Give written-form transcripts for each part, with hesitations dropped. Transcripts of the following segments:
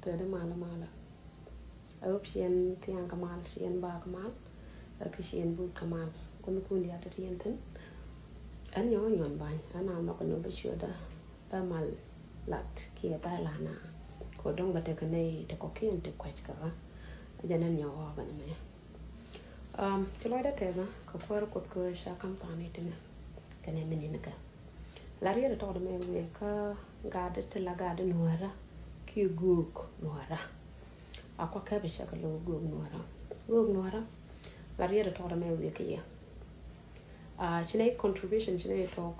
to da mala ayop sien tiang kamal sien ba kamal ak sien bu kamal kon ko ndi ata yenten an yo nyon ban ana ma ko no be shoda ba mal lat ki ba la na ko dong ba te kanai te ko kien te kwach ka janan yo wa ban me chlo da te na ko ko ko sha kampani te kene menina ka la riera to de me we ka gade te la gade nuara ki guk nuara akwa ka be shaka lo guk nuara la riera to de me we ka ya chine contribution chine talk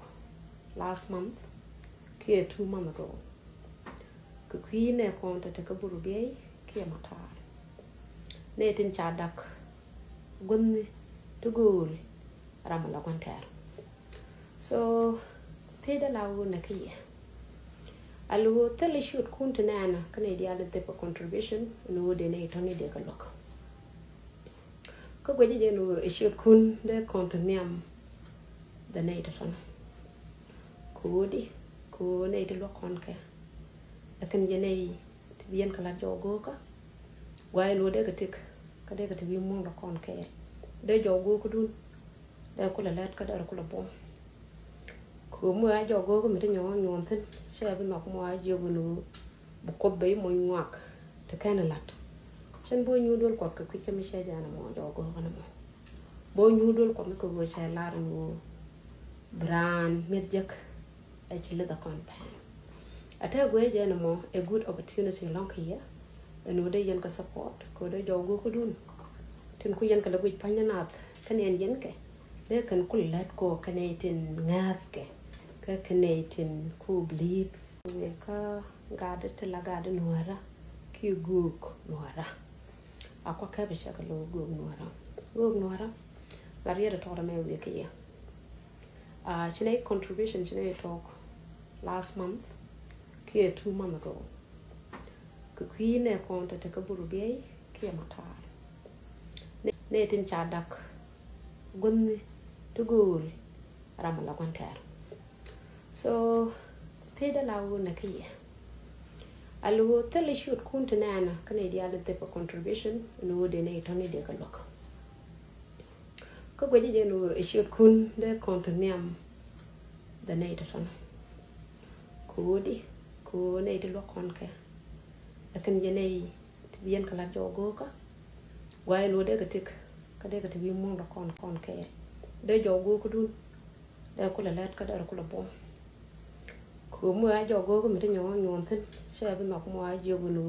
last month ki 2 months ago ku queen e konta te ka buru be ki matar ne tin chadak gunni to gol ramala kwantar so teda lawo na kiye alu tele shoot kunta nana kana dia le te contribution no de ne toni de ka lok ko gwe je no shoot kun de conteniam de ne ta tona ko ne te lok kon ka akan je ne te bien kala jogo ka way no de ka tik ka de ka te bi mo kon ka de jogo ko dun de ko la lat ka da ko la bom ko mo a jogo ko mi te nyon tin che bi ma ko mo a jogo no bu ko be mo ngwak te kana lat chen bo nyu dol ko ko ke mi che jana mo jogo ko na mo bo nyu dol ko mi ko go che lar no bran mit jak a chi le da kon pan ata go je na mo a good opportunity long here no de yen ka support ko de jogo ko dun tin ku yen ka la bu pa na kan yen ke de kan kullat ko kanetin ngaf ke ka kanetin ku blip we ka gade te la gade nuara ki guk nuara akwa ka be shaka lo guk nuara la riera to me we ke ya chine contribution chine talk last month ki 2 months ago ku queen e konta te ka buru be ki matar ne tin chadak gunni to gol ramala kwantar so teda lawo na kiye alu tele shoot kunta nana kana dia le te contribution no de ne toni de ka lok ko gwe je no shoot kun de conteniam de ne ta tona ko ne te lokon ka akan je ne te bien kala jogo ka way no de ka tik ka de ka te bi mo kon ka de jogo ko dun de ko la lat ka da ko la bom ko mo a jogo ko mi te nyon tin che bi ma ko mo a jogo no